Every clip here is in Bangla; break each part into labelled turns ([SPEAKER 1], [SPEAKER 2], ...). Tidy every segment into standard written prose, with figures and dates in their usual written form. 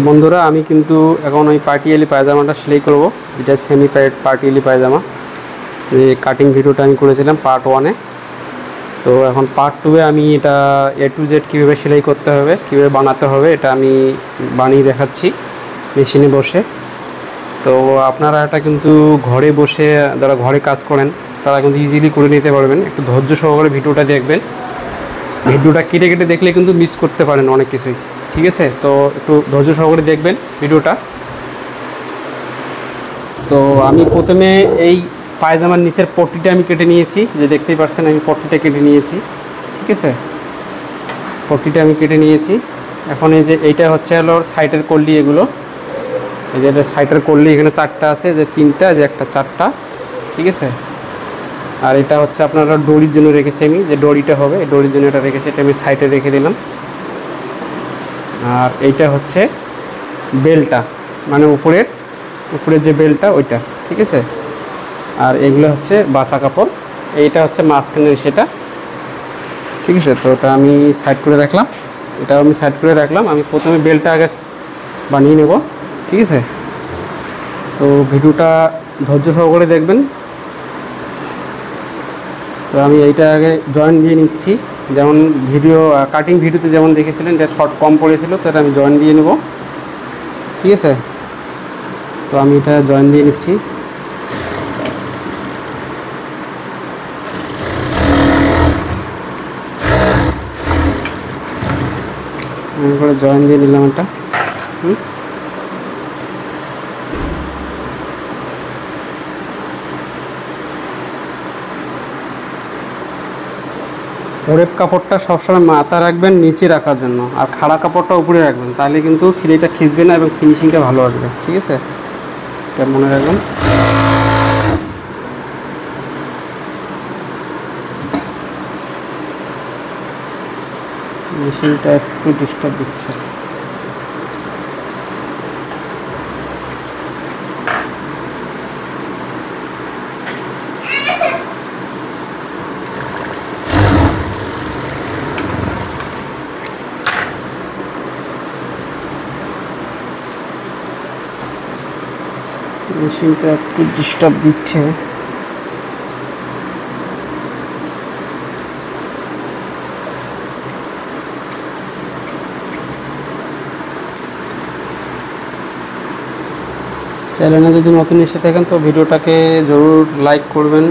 [SPEAKER 1] বন্ধুরা আমি কিন্তু এখন ওই পার্টিয়ালি পায়জামাটা সেলাই করব। এটা সেমি পার্টিয়ালি পায়জামা। এই কাটিং ভিডিওটা আমি করেছিলাম পার্ট 1-এ। তো এখন পার্ট 2-এ আমি এটা A to Z কীভাবে সেলাই করতে হবে, কীভাবে বানাতে হবে, এটা আমি বানিয়ে দেখাচ্ছি মেশিনে বসে। তো আপনারা এটা কিন্তু ঘরে বসে, যারা ঘরে কাজ করেন তারা কিন্তু ইজিলি করে নিতে পারবেন। একটু ধৈর্য সহকারে ভিডিওটা দেখবেন। ভিডিওটা কেটে কেটে দেখলে কিন্তু মিস করতে পারেন অনেক কিছুই, ঠিক আছে? তো একটু ধৈর্য সহকারে দেখবেন ভিডিওটা। তো আমি প্রথমে এই পায়জামার নিচের পট্টিটা আমি কেটে নিয়েছি, যে দেখতেই পাচ্ছেন আমি পট্টিটা কেটে নিয়েছি, ঠিক আছে? পট্টিটা আমি কেটে নিয়েছি। এখন এই যে এইটা হচ্ছে হলো সাইডের কল্লি, এগুলো এই যে সাইডের কল্লি, এখানে 4টা আছে, যে 3টা, যে একটা 4টা, ঠিক আছে? আর এটা হচ্ছে আপনারা দড়ির জন্য রেখেছি আমি, যে দড়িটা হবে এই দড়ির জন্য এটা রেখেছি, এটা আমি সাইডে রেখে দিলাম। আর এইটা হচ্ছে বেলটা, মানে উপরের যে বেলটা ওইটা, ঠিক আছে? আর এগুলো হচ্ছে বাছা কাপড়, এইটা হচ্ছে মাঝখানের সেটা, ঠিক আছে? তো ওটা আমি সাইড করে রাখলাম, এটাও আমি সাইড করে রাখলাম। আমি প্রথমে বেলটা আগে বানিয়ে নেব, ঠিক আছে? তো ভিডিওটা ধৈর্য সহকারে দেখবেন। তো আমি এইটা আগে জয়েন দিয়ে নিচ্ছি, যেমন কাটিং ভিডিওতে যেমন দেখেছিলেন এটা শর্ট কম পড়েছিল, তো এটা আমি জয়েন দিয়ে নেব, ঠিক আছে? তো আমি এটা জয়েন দিয়ে নিচ্ছি। আমি করে জয়েন দিয়ে নিলাম এটা। ওরেপ কাপড়টা সবসময় মাথা রাখবেন নিচে রাখার জন্য, আর খাড়া কাপড়টা উপরে রাখবেন, তাহলে কিন্তু সেলাইটা খিঁচবে না এবং ফিনিশিংটা ভালো আসবে, ঠিক আছে? এটা মনে রাখবেন। মেশিনটা একটু ডিস্টার্ব দিচ্ছে। মেশিনটা একটু ডিস্টার্ব দিচ্ছে। চ্যানেলে যদি নতুন এসে থাকেন তো ভিডিওটাকে জরুর লাইক করবেন।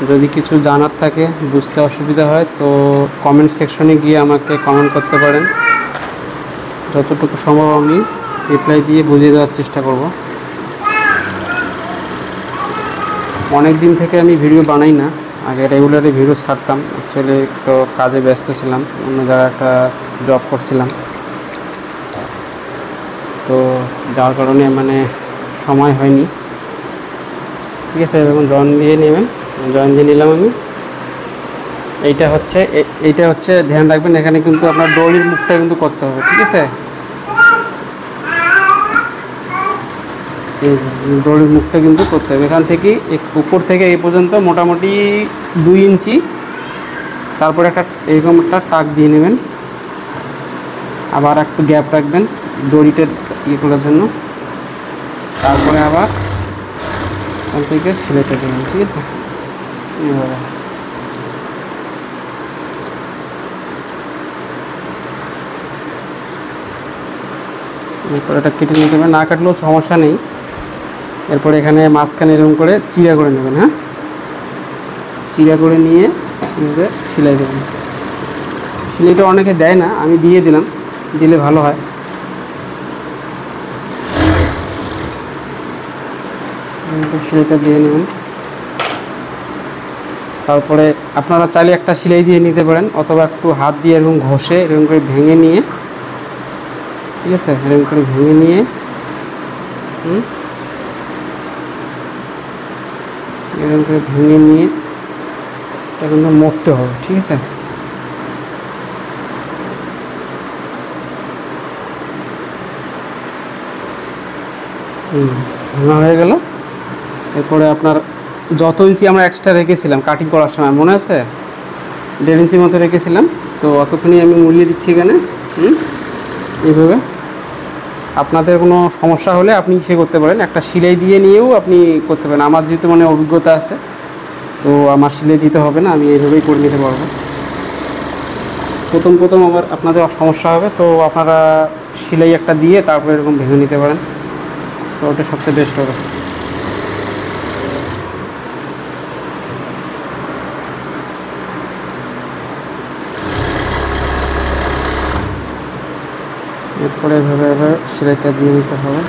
[SPEAKER 1] যদি কিছু জানার থাকে, বুঝতে অসুবিধা হয়, তো কমেন্ট সেকশনে গিয়ে আমাকে কমেন্ট করতে পারেন। যতটুকু সম্ভব আমি রিপ্লাই দিয়ে বুঝিয়ে দেওয়ার চেষ্টা করব। অনেক দিন থেকে আমি ভিডিও বানাই না, আগে রেগুলারই ভিডিও ছাড়তাম। অ্যাকচুয়ালি একটু কাজে ব্যস্ত ছিলাম, অন্য জায়গায় একটা জব করছিলাম, তো যার কারণে মানে সময় হয়নি, ঠিক আছে? এখন জয়েন দিয়ে নেবেন, জয়েন দিয়ে নিলাম আমি। এইটা হচ্ছে ধ্যান রাখবেন, এখানে কিন্তু আপনার দড়ির মুখটা কিন্তু করতে হবে, ঠিক আছে? এই দড়ির মুখটা কিন্তু করতে হবে, এখান থেকে উপর থেকে এই পর্যন্ত মোটামুটি 2 ইঞ্চি। তারপরে এরকম একটা টাক দিয়ে নেবেন, আবার একটু গ্যাপ রাখবেন দড়িটা করার জন্য। তারপরে আবার এখান থেকে সেলাইটা দেবেন, ঠিক আছে? এইভাবে এরপর এটা কেটে নিতে হবে, না কাটলেও সমস্যা নেই। এরপরে এখানে মাঝখানে এরকম করে চিরা করে নেবেন, হ্যাঁ? চিরা করে নিয়ে এভাবে সেলাই দেবেন। সেলাইটা অনেকে দেয় না, আমি দিয়ে দিলাম, দিলে ভালো হয়। সেলাইটা দিয়ে নেবেন। তারপরে আপনারা চাইলে একটা সেলাই দিয়ে নিতে পারেন, অথবা একটু হাত দিয়ে এরকম ঘষে এরকম করে ভেঙে নিয়ে, ঠিক আছে? এরকম করে ভেঙে নিয়ে এরকম করে ভেঙে নিয়ে এটা কিন্তু মরতে হবে, ঠিক আছে? ভাঙা হয়ে গেল। এরপরে আপনার যত ইঞ্চি আমরা এক্সট্রা রেখেছিলাম কাটিং করার সময়, মনে আছে? 1.5 ইঞ্চি মতো রেখেছিলাম, তো অতখানি আমি মুড়িয়ে দিচ্ছি এখানে, এইভাবে আপনাদের কোনো সমস্যা হলে আপনি সে করতে পারেন, একটা সেলাই দিয়ে নিয়েও আপনি করতে পারেন। আমার যেহেতু মানে অভিজ্ঞতা আছে, তো আমার সেলাই দিতে হবে না, আমি এইভাবেই করে নিতে পারবো। প্রথম আবার আপনাদের সমস্যা হবে, তো আপনারা সেলাই একটা দিয়ে তারপরে এরকম ভেঙে নিতে পারেন, তো ওটা সবচেয়ে বেস্ট হবে। এরপরে এভাবে সেলাইটা দিয়ে নিতে হবে।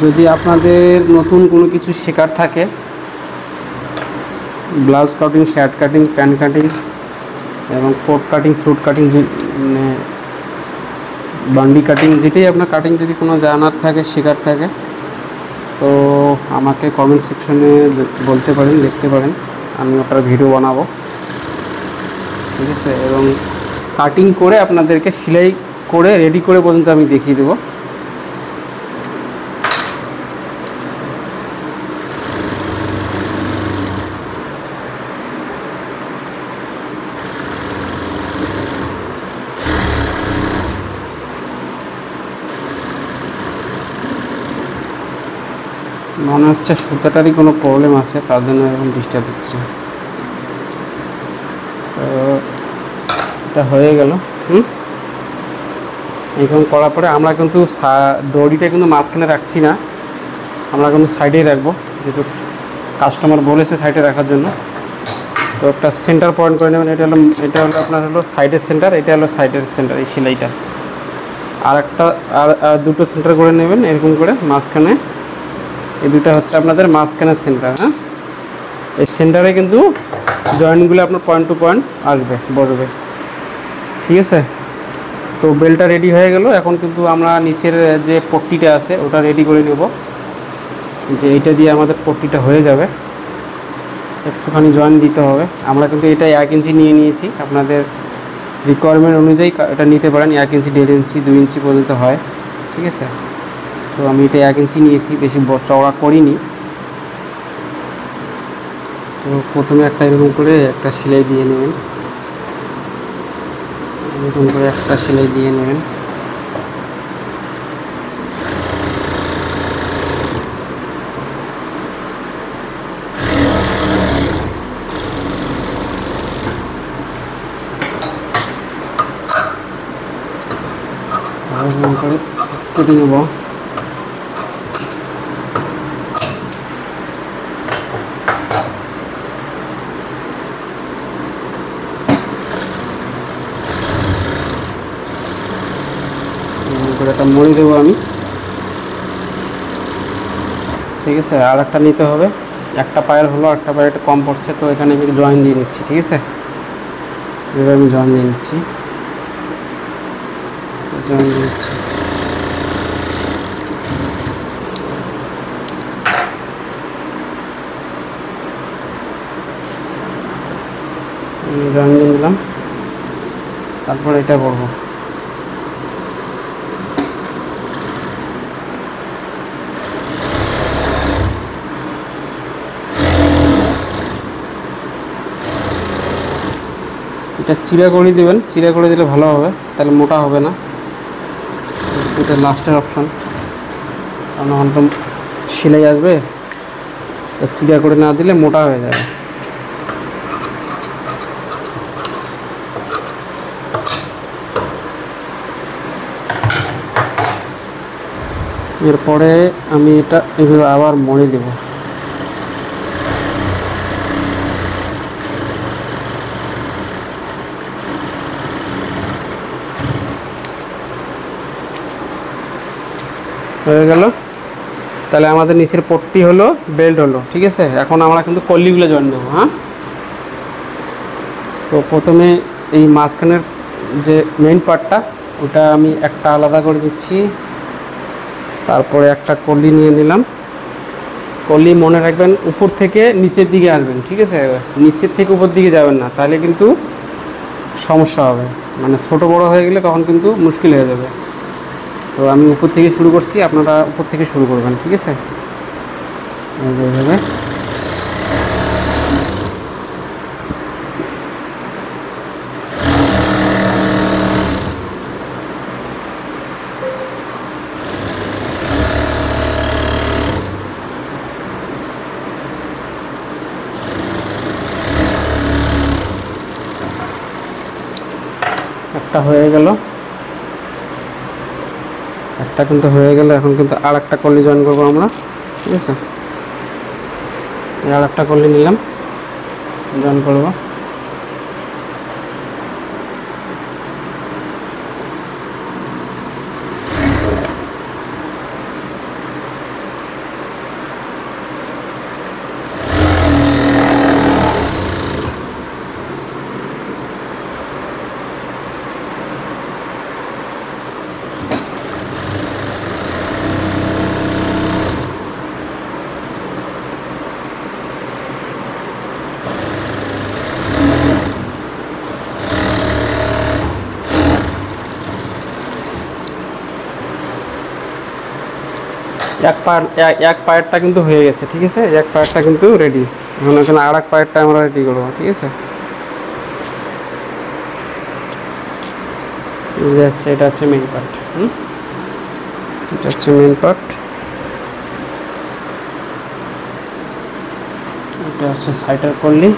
[SPEAKER 1] যদি আপনাদের নতুন কোনো কিছু শেখার থাকে, blouse cutting, shirt cutting, pant cutting এবং কোট কাটিং, স্যুট কাটিং, মানে বান্ডি কাটিং, যেটাই আপনার কাটিং যদি কোনো জানার থাকে, শেখার থাকে, তো আমাকে কমেন্ট সেকশনে বলতে পারেন, লিখতে পারেন, আমি আপনার ভিডিও বানাবো, ঠিক আছে। এবং কাটিং করে আপনাদেরকে সেলাই করে রেডি করে পর্যন্ত আমি দেখিয়ে দেবো। মনে হচ্ছে সুতাটারই কোনো প্রবলেম আছে, তার জন্য এরকম ডিস্টার্ব দিচ্ছে। তো এটা হয়ে গেল। এরকম করার পরে আমরা কিন্তু দড়িটা কিন্তু মাঝখানে রাখছি না, আমরা কিন্তু সাইডেই রাখবো, যেহেতু কাস্টমার বলেছে সাইডে রাখার জন্য। তো একটা সেন্টার পয়েন্ট করে নেবেন। এটা হলো আপনার হলো সাইডের সেন্টার, এটা হলো সাইডের সেন্টার, এই সেলাইটা। আর দুটো সেন্টার করে নেবেন এরকম করে মাঝখানে। এই দুটো হচ্ছে আপনাদের মাঝখানের সেন্টার। হ্যাঁ, এই সেন্টারে কিন্তু জয়েন্টগুলো আপনার পয়েন্ট টু পয়েন্ট আসবে, বসবে, ঠিক আছে। তো বেলটা রেডি হয়ে গেল। এখন কিন্তু আমরা নিচের যে পট্টিটা আছে ওটা রেডি করে নেব, যে এইটা দিয়ে আমাদের পট্টিটা হয়ে যাবে। একটুখানি জয়েন্ট দিতে হবে। আমরা কিন্তু এটা 1 ইঞ্চি নিয়ে নিয়েছি, আপনাদের রিকোয়ারমেন্ট অনুযায়ী এটা নিতে পারেন। 1 ইঞ্চি, 1.5 ইঞ্চি, 2 ইঞ্চি পর্যন্ত হয়, ঠিক আছে। তো আমি এটা 1 ইঞ্চি নিয়েছি, বেশি চওড়া করিনি। তো প্রথমে একটা এরকম করে একটা সেলাই দিয়ে নেবেন, এরকম করে একটা সেলাই দিয়ে নেবেন। এরকম করে কেটে নেব। একটা মরে দেবো আমি, ঠিক আছে। আর একটা নিতে হবে, একটা পায়ের হলো, একটা পায়ের একটু কম পড়ছে, তো এখানে আমি জয়েন দিয়ে নিচ্ছি, ঠিক আছে। এবার আমি জয়েন দিয়ে নিচ্ছি, জয়েন দিয়ে নিচ্ছি। জয়েন দিয়ে নিলাম, তারপর এটা করবো। এটা চিরা করে দেবেন, চিরা করে দিলে ভালো হবে, তাহলে মোটা হবে না। এটা লাস্টের অপশন, কারণ এখন সেলাই আসবে, চিরা করে না দিলে মোটা হয়ে যাবে। এরপরে আমি এটা এভাবে আবার মরে দেব। হয়ে গেল। তাহলে আমাদের নিচের পট্টি হলো, বেল্ট হলো, ঠিক আছে। এখন আমরা কিন্তু কল্লিগুলো জয়েন দেবো। হ্যাঁ, তো প্রথমে এই মাঝখানের যে মেইন পার্টটা, ওটা আমি একটা আলাদা করে দিচ্ছি। তারপরে একটা কল্লি নিয়ে নিলাম। কল্লি মনে রাখবেন উপর থেকে নিচের দিকে আসবেন, ঠিক আছে। নিচের থেকে উপর দিকে যাবেন না, তাহলে কিন্তু সমস্যা হবে, মানে ছোট বড় হয়ে গেলে তখন কিন্তু মুশকিল হয়ে যাবে। তো আমি উপর থেকে শুরু করছি, আপনারা উপর থেকে শুরু করবেন, ঠিক আছে। এইভাবে একটা হয়ে গেল, একটা কিন্তু হয়ে গেল। এখন কিন্তু আর একটা কলি জয়েন করবো আমরা, ঠিক আছে। আর একটা কলি নিলাম, জয়েন করবো। এক পায়ারটা কিন্তু হয়ে গেছে, ঠিক আছে। এক পায়ারটা কিন্তু রেডি। এখন এখানে আর এক পায়ারটা আমরা রেডি করবো, ঠিক আছে। এটা হচ্ছে মেইন পার্ট। এটা হচ্ছে মেইন পার্ট, এটা হচ্ছে সাইডার করলি।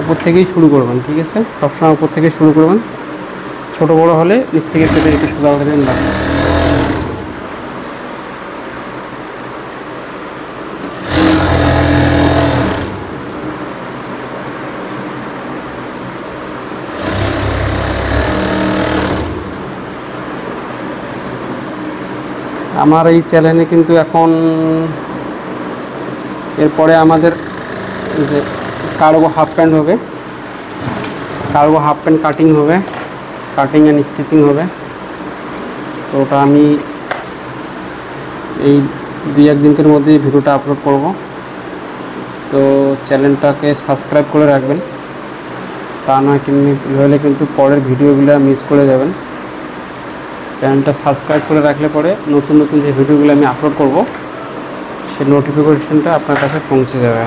[SPEAKER 1] উপর থেকেই শুরু করবেন, ঠিক আছে। সবসময় উপর থেকে শুরু করবেন। ছোট বড় হলে নিচ থেকে কেটে একটু সোজা করে দেবেন, বাস। আমার এই চ্যানেলে কিন্তু এখন এরপরে আমাদের যে কার্গো হাফ প্যান্ট হবে, কার্গো হাফ প্যান্ট কাটিং হবে, কাটিং অ্যান্ড স্টিচিং হবে। তো ওটা আমি এই 2-1 দিনের মধ্যে ভিডিওটা আপলোড করব। তো চ্যানেলটাকে সাবস্ক্রাইব করে রাখবেন, তা নইলে কিন্তু পরের ভিডিওগুলো মিস করে যাবেন। চ্যানেলটা সাবস্ক্রাইব করে রাখলে পরে নতুন নতুন যে ভিডিওগুলো আমি আপলোড করব সেই নোটিফিকেশনটা আপনার কাছে পৌঁছে যাবে।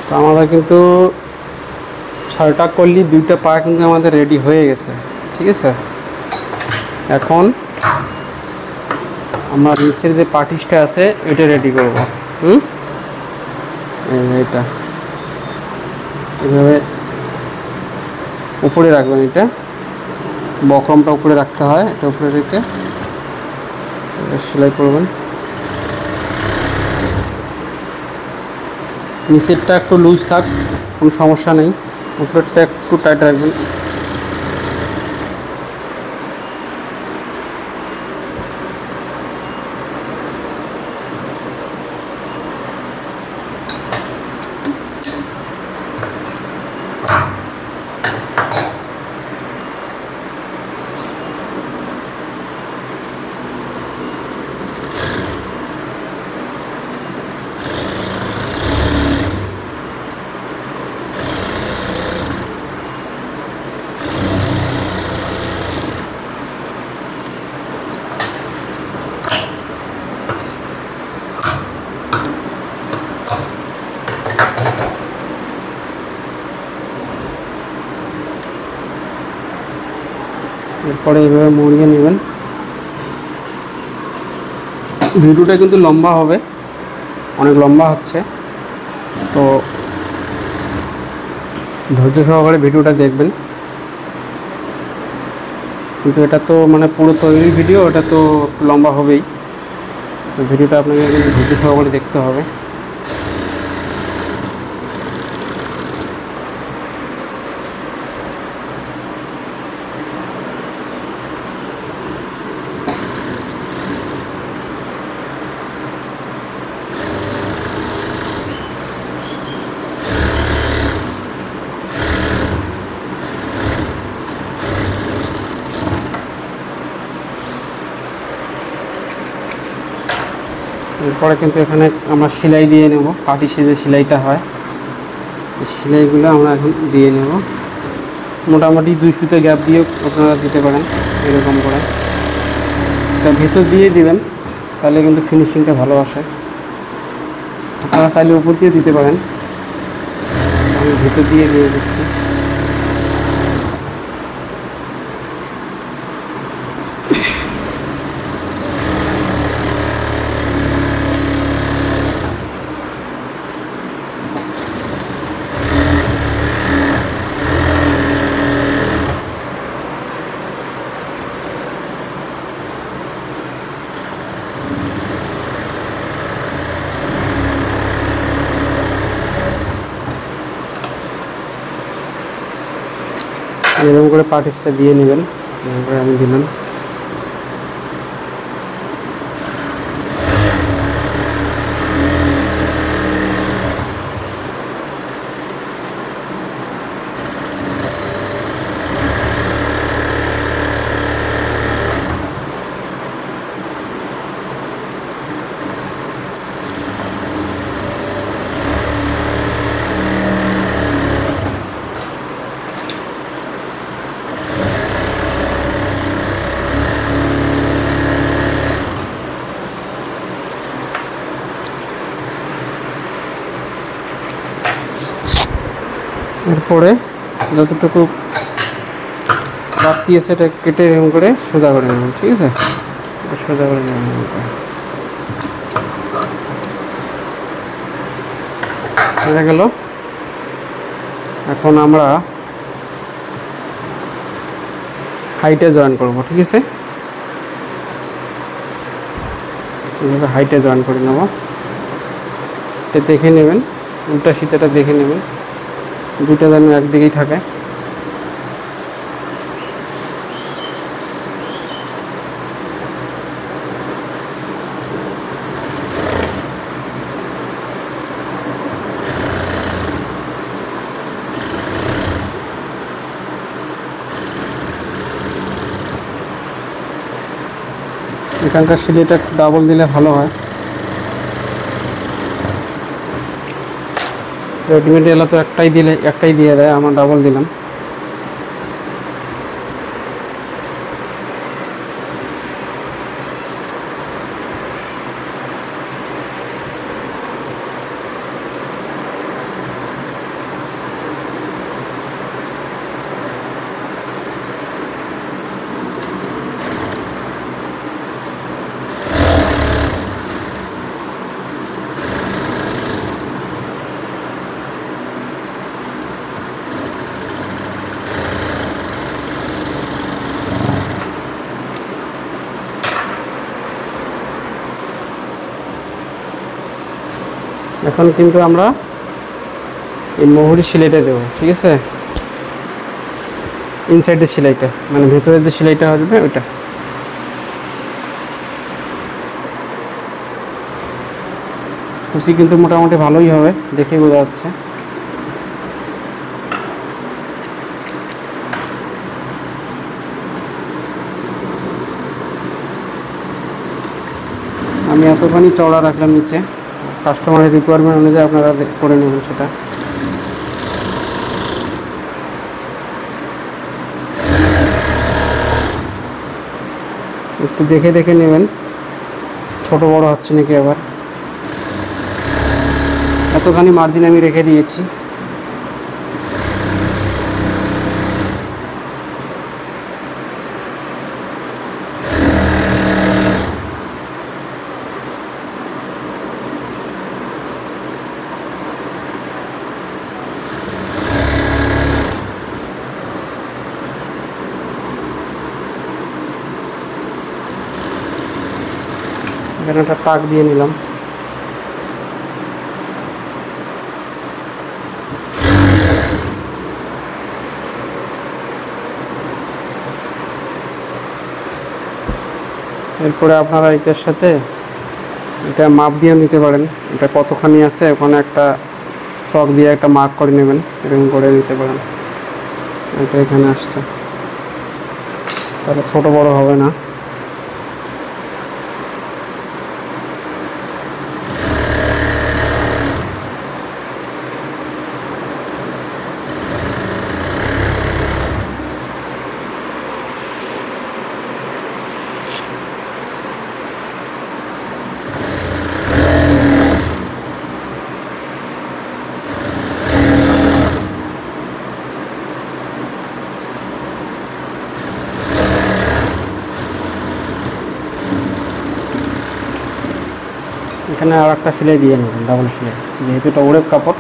[SPEAKER 1] তো আমাদের কিন্তু 6টা কলি 2টা পা কিন্তু আমাদের রেডি হয়ে গেছে, ঠিক আছে। এখন আমরা নিচের যে পার্টিসটা আছে এটা রেডি করব। এটা এভাবে উপরে রাখবেন, এটা বক্রমটা উপরে রাখতে হয়, এটা উপরে রেখে সেলাই করবেন। নিচেরটা একটু লুজ থাক, কোনো সমস্যা নেই, উপরেরটা একটু টাইট রাখবেন। এরপরে এইভাবে মুড়িয়ে নেবেন। ভিডিওটা কিন্তু লম্বা হবে, অনেক লম্বা হচ্ছে, তো ধৈর্য সহকারে ভিডিওটা দেখবেন। কিন্তু এটা তো মানে পুরো তৈরি ভিডিও, এটা তো লম্বা হবেই, তো ভিডিওটা আপনাকে কিন্তু ধৈর্য সহকারে দেখতে হবে। এরপরে কিন্তু এখানে আমরা সেলাই দিয়ে নেব, পাটি সেজে সেলাইটা হয়, এই সেলাইগুলো আমরা এখন দিয়ে নেব। মোটামুটি 2 সুতো গ্যাপ দিয়েও আপনারা দিতে পারেন, এরকম করে। তা ভেতর দিয়ে দিবেন, তাহলে কিন্তু ফিনিশিংটা ভালো আসে। আপনারা চাইলে উপর দিয়ে দিতে পারেন, আমি ভেতর দিয়ে দিচ্ছি। এরকম করে পাটিসটা দিয়ে নেবেন, এরপরে আমি দিলাম। এরপরে যতটুকু বাড়তি আছে এটা কেটে এরকম করে সোজা করে নেবেন, ঠিক আছে? সোজা করে নেবেন। হয়ে গেল। এখন আমরা হাইটে জয়েন করব, ঠিক আছে? এইভাবে হাইটে জয়েন করে নেব। এটা দেখে নেবেন, উল্টা সিধাটা দেখে নেবেন, দুটো যেন একদিকেই থাকে। এখানকার সিলাইটা ডাবল দিলে ভালো হয়, রেডিমেড এলা তো একটাই দিয়ে দেয়, আমার ডাবল দিলাম। এখন কিন্তু আমরা এই মোহরি সেলাইটা দেবো, ঠিক আছে? ইনসাইডের সেলাইটা, মানে ভেতরের যে সেলাইটা আসবে ওইটা। কুচি কিন্তু মোটামুটি ভালোই হবে, দেখে বোঝা যাচ্ছে। আমি এতখানি চওড়া রাখলাম নিচে, কাস্টমারের রিকোয়ারমেন্ট অনুযায়ী আপনারা করে নেবেন সেটা। একটু দেখে দেখে নেবেন, ছোট বড় হচ্ছে নাকি। আবার এতখানি মার্জিন আমি রেখে দিয়েছি। এখানে একটা টাক দিয়ে নিলাম। এরপরে আপনারা এটার সাথে এটা মাপ দিয়ে নিতে পারেন, এটা কতখানি আছে ওখানে একটা চক দিয়ে একটা মার্ক করে নেবেন, এরকম করে নিতে পারেন। এটা এখানে আসছে, তাহলে ছোট বড় হবে না। এখানে আর একটা সেলাই দিয়ে নেবেন, ডাবল সেলাই, যেহেতু এটা ওরেপ কাপড়,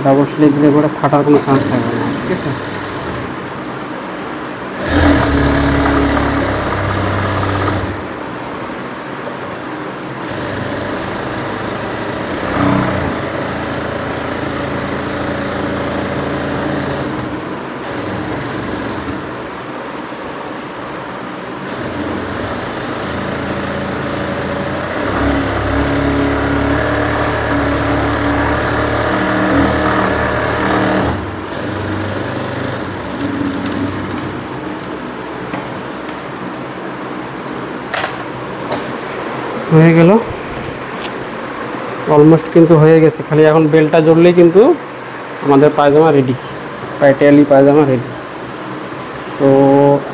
[SPEAKER 1] ডাবল সেলাই দিলে পরে ফাটার কোনো চান্স থাকবে না, ঠিক আছে। হয়ে গেল, অলমোস্ট কিন্তু হয়ে গেছে, খালি এখন বেলটা জড়লেই কিন্তু আমাদের পায়জামা রেডি, পাটিয়ালি পায়জামা রেডি। তো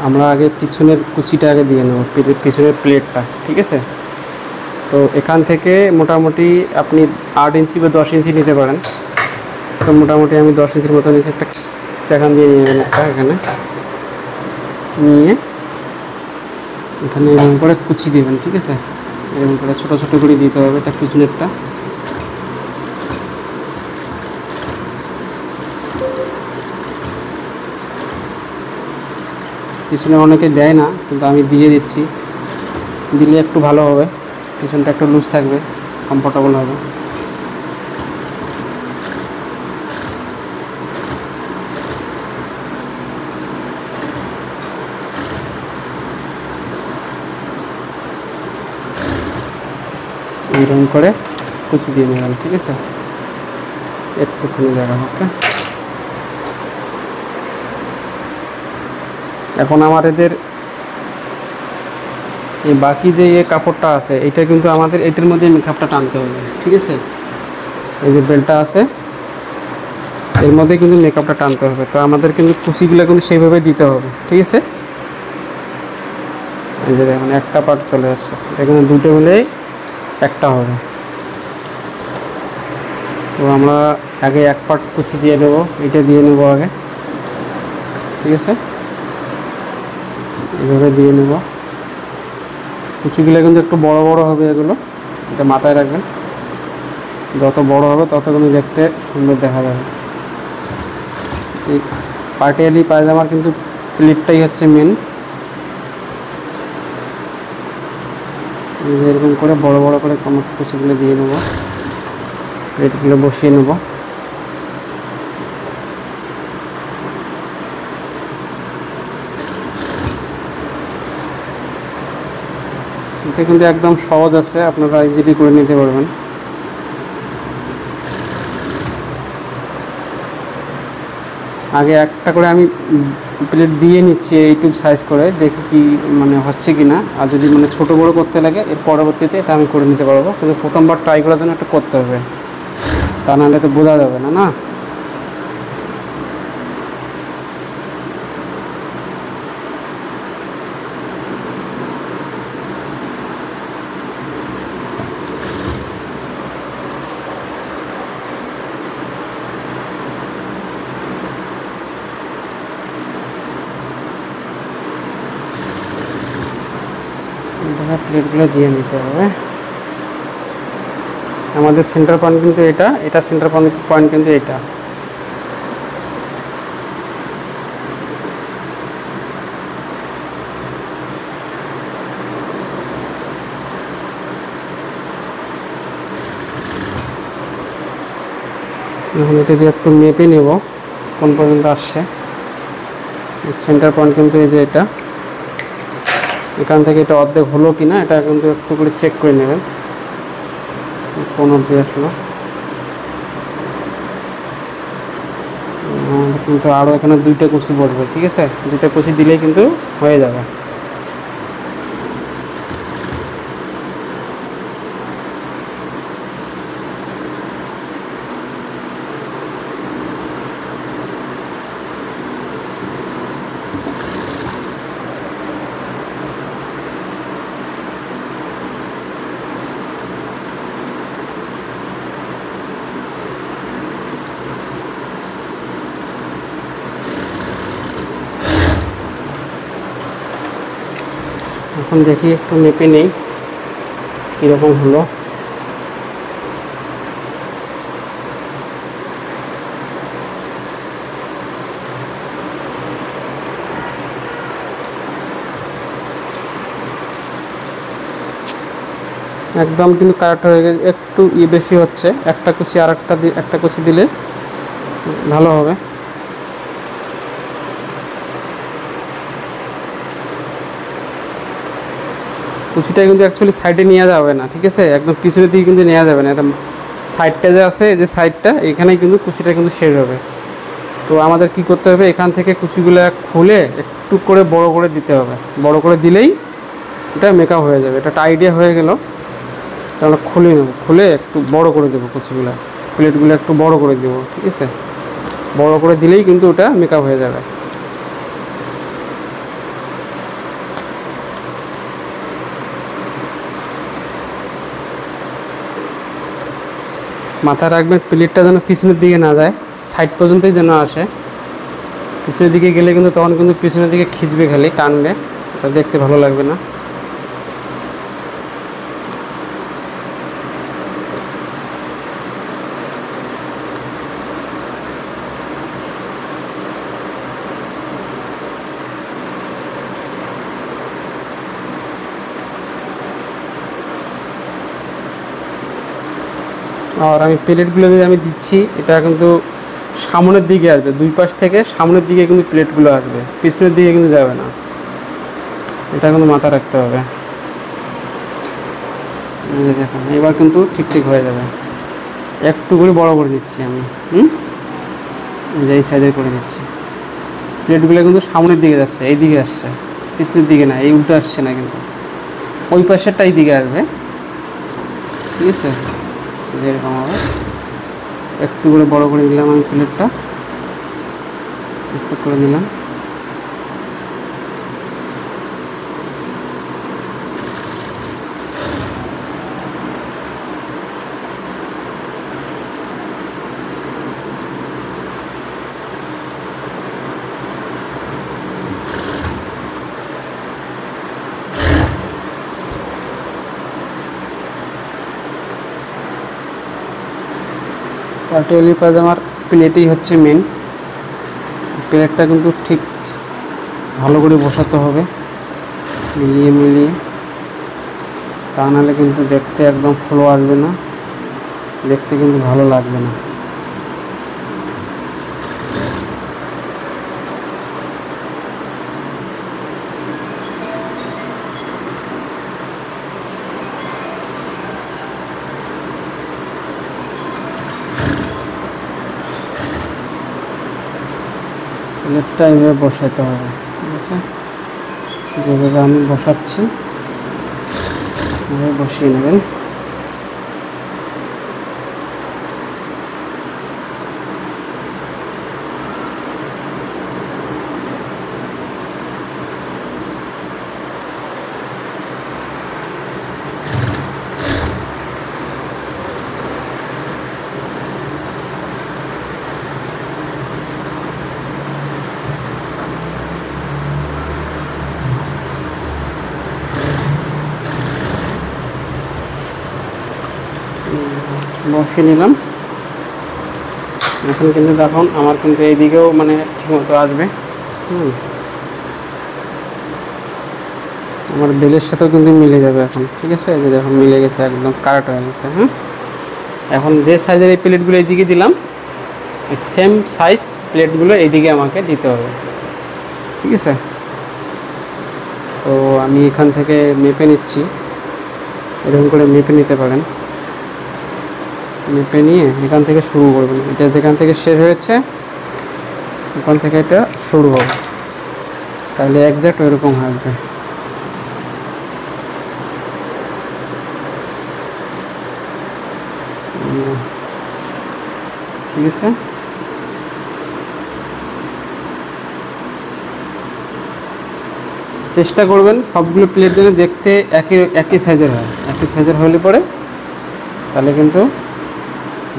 [SPEAKER 1] আমরা আগে পিছনের কুচিটা আগে দিয়ে নেব, পিছনের প্লেটটা, ঠিক আছে। তো এখান থেকে মোটামুটি আপনি 8 ইঞ্চি বা 10 ইঞ্চি নিতে পারেন। তো মোটামুটি আমি 10 ইঞ্চির মতো নিচে একটা চাকান দিয়ে নিয়ে নেবেন, একটা এখানে নিয়ে এখানে এরকম করে কুচি দেবেন, ঠিক আছে। এরকম করে ছোটো ছোটো করে দিতে হবে এটা পিছনেরটা। পিছনে অনেকে দেয় না, কিন্তু আমি দিয়ে দিচ্ছি, দিলে একটু ভালো হবে, পিছনটা একটু লুজ থাকবে, কমফোর্টেবল হবে। এরকম করে কুচি দিয়ে নেবেন, ঠিক আছে, একটুখানি জায়গা হচ্ছে। এখন আমার এদের এই বাকি যে কাপড়টা আছে, এটা কিন্তু আমাদের এটার মধ্যে মেকআপটা টানতে হবে, ঠিক আছে। এই যে বেলটা আছে এর মধ্যে কিন্তু মেকআপটা টানতে হবে, তো আমাদের কিন্তু কুচিগুলো কিন্তু সেইভাবে দিতে হবে, ঠিক আছে। এই যে দেখুন একটা পার্ট চলে আসছে, এখানে দুটো মিলেই একটা হবে। তো আমরা আগে এক পার্ট কুচি দিয়ে দেব, এটা দিয়ে নেব আগে, ঠিক আছে, এভাবে দিয়ে নেব। কুচিগুলো কিন্তু একটু বড় বড় হবে, এগুলো এটা মাথায় রাখবেন, যত বড় হবে তত কিন্তু দেখতে সুন্দর দেখা যাবে। এই পাটিয়ালি পায়জামার কিন্তু প্লিটটাই হচ্ছে মেন। এরকম করে বড় বড় করে কুচিগুলো দিয়ে নেব, প্লেটগুলো বসিয়ে নেব। এটা কিন্তু একদম সহজ আছে, আপনারা ইজিলি করে নিতে পারবেন। আগে একটা করে আমি প্লেট দিয়ে নিচ্ছি এইটুকু সাইজ করে, দেখি কি মানে হচ্ছে কি না, আর যদি মানে ছোটো বড়ো করতে লাগে এর পরবর্তীতে এটা আমি করে নিতে পারবো, কিন্তু প্রথমবার ট্রাই করার জন্য একটা করতে হবে, তা নাহলে তো বোঝা যাবে না, না। প্লেটগুলো দিয়ে নিতে হবে। আমাদের সেন্টার পয়েন্ট কিন্তু এটা সেন্টার পয়েন্ট কিন্তু এটা। এখন এটা দিয়ে একটু মেপে নেব কোন পর্যন্ত আসছে। সেন্টার পয়েন্ট কিন্তু এই যে এটা, এখান থেকে এটা অর্ধেক হলো কি না এটা কিন্তু একটু করে চেক করে নেবেন কোন অবধি আসলো। আমাদের কিন্তু আরও এখানে দুইটা কুচি পড়বে, ঠিক আছে, দুইটা কুচি দিলেই কিন্তু হয়ে যাবে। এখন দেখি একটু মেপে নেই কীরকম হলো। একদম কিন্তু কারেক্ট হয়ে গেছে, একটু বেশি হচ্ছে, একটা কুচি আর একটা কুচি দিলে ভালো হবে। কুচিটা কিন্তু অ্যাকচুয়ালি সাইডে নেওয়া যাবে না, ঠিক আছে, একদম পিছনের দিকে কিন্তু নেওয়া যাবে না, একদম সাইডটা যে আছে, যে সাইডটা এখানেই কিন্তু কুচিটা কিন্তু শেষ হবে। তো আমাদের কি করতে হবে, এখান থেকে কুচিগুলো খুলে একটু করে বড় করে দিতে হবে, বড় করে দিলেই এটা মেকআপ হয়ে যাবে। এটা একটা আইডিয়া হয়ে গেল। তাহলে খুলে নেব, খুলে একটু বড় করে দেবো কুচিগুলো, প্লেটগুলো একটু বড় করে দেবো, ঠিক আছে, বড় করে দিলেই কিন্তু ওটা মেকআপ হয়ে যাবে। মাথায় রাখবেন প্লেটটা যেন পিছনের দিকে না যায়, সাইড পর্যন্তই যেন আসে। পিছনের দিকে গেলে কিন্তু তখন কিন্তু পিছনের দিকে খিঁচবে, খালি টানবে, এটা দেখতে ভালো লাগবে না। আর আমি প্লেটগুলো যদি আমি দিচ্ছি, এটা কিন্তু সামনের দিকে আসবে, দুই পাশ থেকে সামনের দিকে কিন্তু প্লেটগুলো আসবে, পিছনের দিকে কিন্তু যাবে না, এটা কিন্তু মাথায় রাখতে হবে। দেখুন এবার কিন্তু ঠিক হয়ে যাবে। একটু করে বড় করে নিচ্ছি আমি, এই সাইজের করে নিচ্ছি। প্লেটগুলো কিন্তু সামনের দিকে যাচ্ছে, এই দিকে আসছে, পিছনের দিকে না, এই উল্টো আসছে না, কিন্তু ওই পাশেরটা এই দিকে আসবে, ঠিক আছে, যেরকম হবে। একটু করে বড় করে দিলাম আমি প্লেটটা, একটু করে দিলাম। পাটিয়ালি পায়জামার প্লেটই হচ্ছে মেন। প্লেটটা কিন্তু ঠিক ভালো করে বসাতে হবে, মিলিয়ে, তা নাহলে কিন্তু দেখতে একদম ফ্লো আসবে না, দেখতে কিন্তু ভালো লাগবে না। প্লেটটা এইভাবে বসাতে হবে, ঠিক আছে, যেভাবে আমি বসাচ্ছি এভাবে বসিয়ে নেবেন। বসিয়ে নিলাম। এখন কিন্তু দেখুন আমার কিন্তু এইদিকেও মানে ঠিকমতো আসবে, আমার বেলের সাথেও কিন্তু মিলে যাবে এখন, ঠিক আছে, এই যে দেখুন মিলে গেছে, একদম কারেক্ট হয়ে গেছে। এখন যে সাইজের এই প্লেটগুলো এইদিকে দিলাম, ওই সেম সাইজ প্লেটগুলো এইদিকে আমাকে দিতে হবে, ঠিক আছে। তো আমি এখান থেকে মেপে নিচ্ছি, এরকম করে মেপে নিতে পারেন। মেপে নিয়ে এখান থেকে শুরু করবেন, এটা যেখান থেকে শেষ হয়েছে ওখান থেকে এটা শুরু হবে, তাহলে একজ্যাক্ট ওইরকম আসবে। ঠিক আছে, চেষ্টা করবেন সবগুলো প্লেট যেন দেখতে একই সাইজের হয়, একই সাইজের হলে পরে তাহলে কিন্তু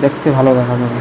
[SPEAKER 1] দেখতে ভালো দেখা যাবে।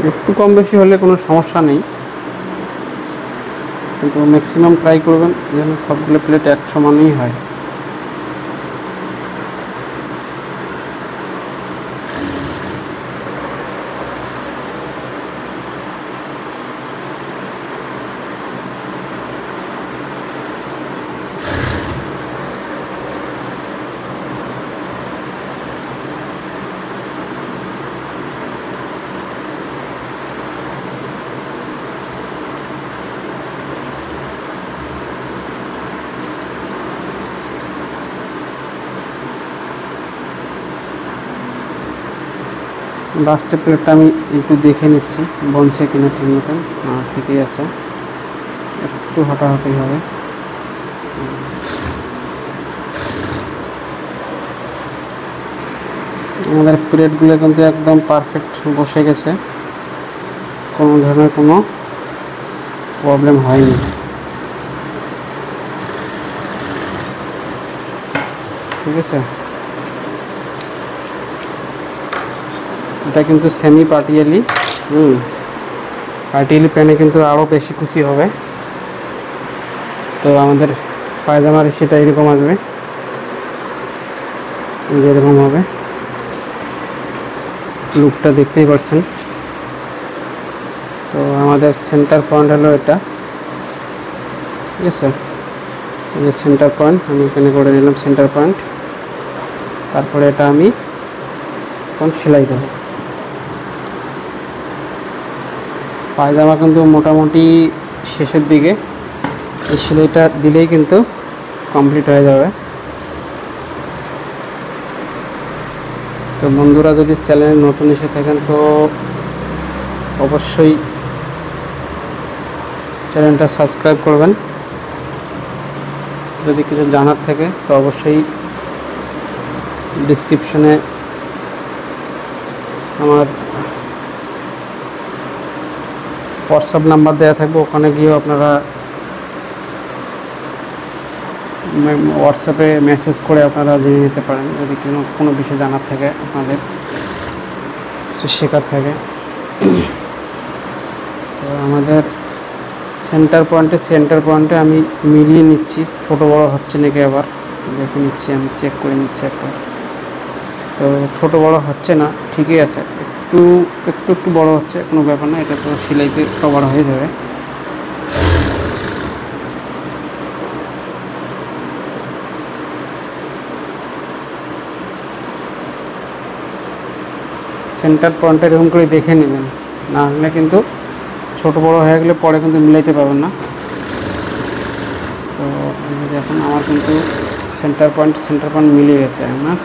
[SPEAKER 1] একটু কম বেশি হলে কোনো সমস্যা নেই, কিন্তু ম্যাক্সিমাম ট্রাই করবেন যেন সবগুলো প্লেট এক সমানই হয়। লাস্টের প্লেটটা আমি একটু দেখে নিচ্ছি বনছে কিনা ঠিক মতন। ঠিকই আছে, একটু হাঁটাহাঁটি হবে। আমাদের প্লেটগুলো কিন্তু একদম পারফেক্ট বসে গেছে, কোনো ধরনের কোনো প্রবলেম হয়নি। ঠিক আছে, এটা কিন্তু সেমি পাটিয়ালি। পাটিয়ালি প্যানে কিন্তু আরও বেশি কুচি হবে। তো আমাদের পায়জামার সেটা এরকম আসবে, যেরকম হবে লুকটা দেখতেই পাচ্ছেন। তো আমাদের সেন্টার পয়েন্ট হলো এটা। ঠিক আছে, এই যে সেন্টার পয়েন্ট আমি এখানে করে নিলাম সেন্টার পয়েন্ট। তারপরে এটা আমি এখন সেলাই দেবো। পায়জামা কিন্তু মোটামুটি শেষের দিকে, এই সেলাইটা দিলেই কিন্তু কমপ্লিট হয়ে যাবে। তো বন্ধুরা যদি চ্যানেলে নতুন এসে থাকেন তো অবশ্যই চ্যানেলটা সাবস্ক্রাইব করবেন। যদি কিছু জানার থাকে তো অবশ্যই ডিসক্রিপশনে আমার হোয়াটসঅ্যাপ নাম্বার দেওয়া থাকবে, ওখানে গিয়েও আপনারা হোয়াটসঅ্যাপে মেসেজ করে আপনারা জেনে নিতে পারেন যদি কোনো বিষয় জানার থাকে, আপনাদের কিছু শেখার থাকে। তো আমাদের সেন্টার পয়েন্টে আমি মিলিয়ে নিচ্ছি, ছোট বড় হচ্ছে নাকি আবার দেখে নিচ্ছি, আমি চেক করে নিচ্ছি একবার। তো ছোট বড় হচ্ছে না, ঠিকই আছে, একটু বড় হচ্ছে, কোনো ব্যাপার না, এটা তো সেলাইতে কভার হয়ে যাবে। সেন্টার পয়েন্টটা এরকম করে দেখে নেবেন, না হলে কিন্তু ছোট বড় হয়ে গেলে পরে কিন্তু মিলাইতে পারবেন না। তো দেখুন আমার কিন্তু সেন্টার পয়েন্ট মিলিয়ে গেছে আমার।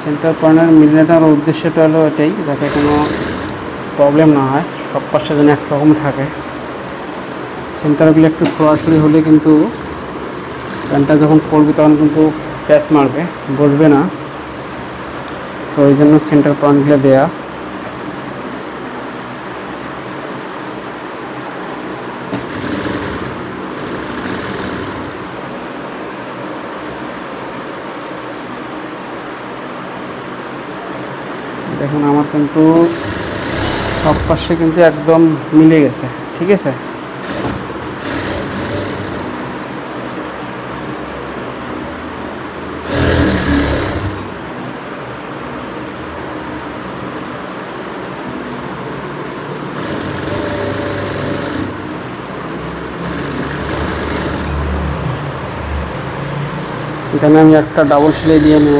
[SPEAKER 1] সেন্টার পয়েন্টের মিলানোর উদ্দেশ্যটা হলো এটাই, যাতে কোনো প্রবলেম না হয়, সব পাশে যেন একরকম থাকে। সেন্টারগুলো একটু সরাসরি হলে কিন্তু প্যান্টটা যখন পরবে তখন কিন্তু প্যাচ মারবে, বসবে না। তো এই জন্য সেন্টার পয়েন্টগুলো দেয়া। দেখুন আমার কিন্তু সব পাশে কিন্তু একদম মিলে গেছে। ঠিক আছে, এখানে আমি একটা ডাবল সেলাই দিয়ে নেব।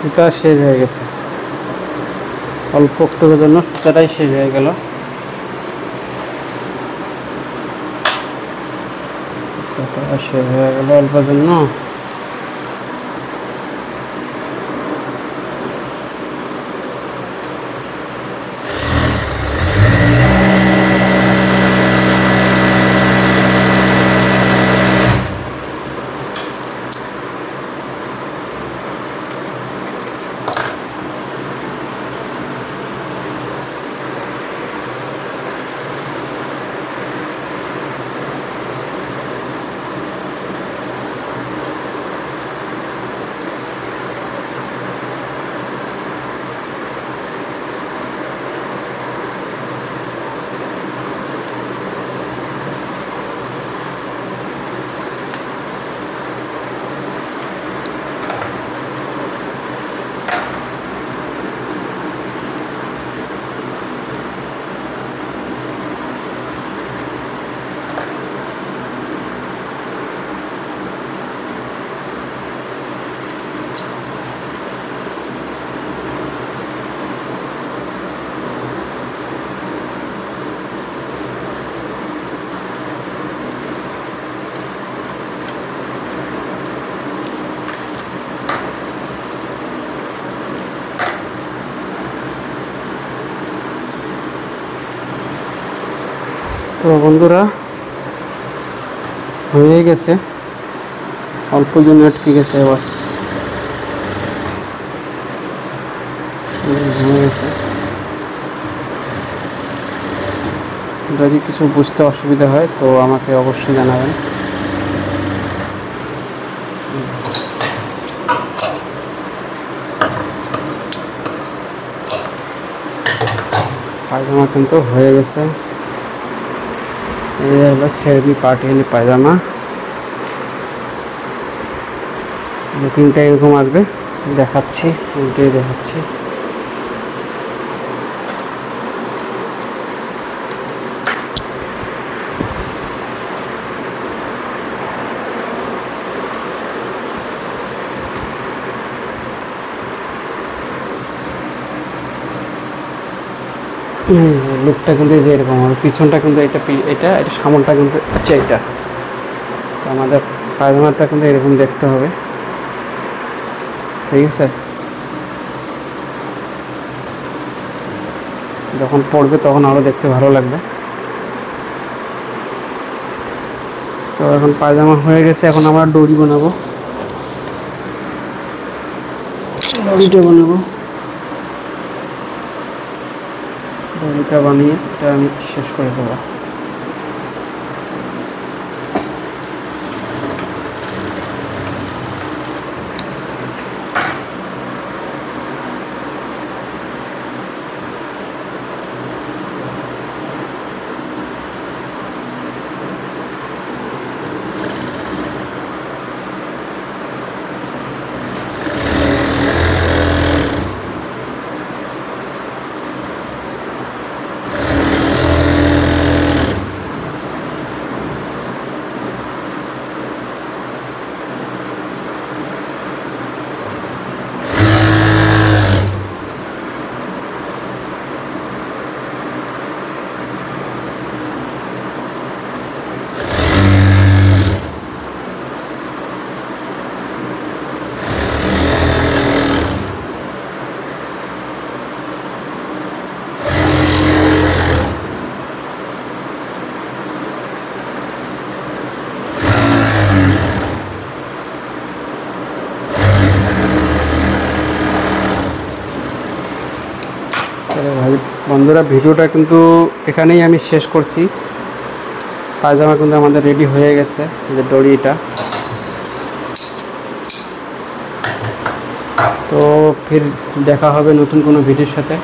[SPEAKER 1] সুতা শেষ হয়ে গেছে, অল্প একটুর জন্য সুতাটাই শেষ হয়ে গেল। শেষ হয়ে গেল অল্পের জন্য। তো বন্ধুরা হয়ে গেছে, অল্প জন্য আটকে গেছে, বাস হয়ে গেছে। যদি কিছু বুঝতে অসুবিধা হয় তো আমাকে অবশ্যই জানাবেন। পায়জামা কিন্তু হয়ে গেছে। এই হলো শেরবি পাটিয়ালি পায়জামা। লুকিংটা এরকম আসবে, দেখাচ্ছি, উল্টে দেখাচ্ছি। লুকটা কিন্তু যে এরকম হবে, পিছনটা কিন্তু এটা সামনটা কিন্তু হচ্ছে এটা। তো আমাদের পায়জামাটা কিন্তু এরকম দেখতে হবে, ঠিক আছে? যখন পড়বে তখন আরও দেখতে ভালো লাগবে। তো এখন পায়জামা হয়ে গেছে, এখন আমরা দড়ি বানাবো। দড়িটা বানাবো, দড়িটা বানিয়ে এটা আমি শেষ করে দেবো। বন্ধুরা ভিডিওটা কিন্তু এখানেই আমি শেষ করছি। পায়জামা কিন্তু আমাদের রেডি হয়ে গেছে, যে দড়িটা। তো ফির দেখা হবে নতুন কোনো ভিডিওর সাথে।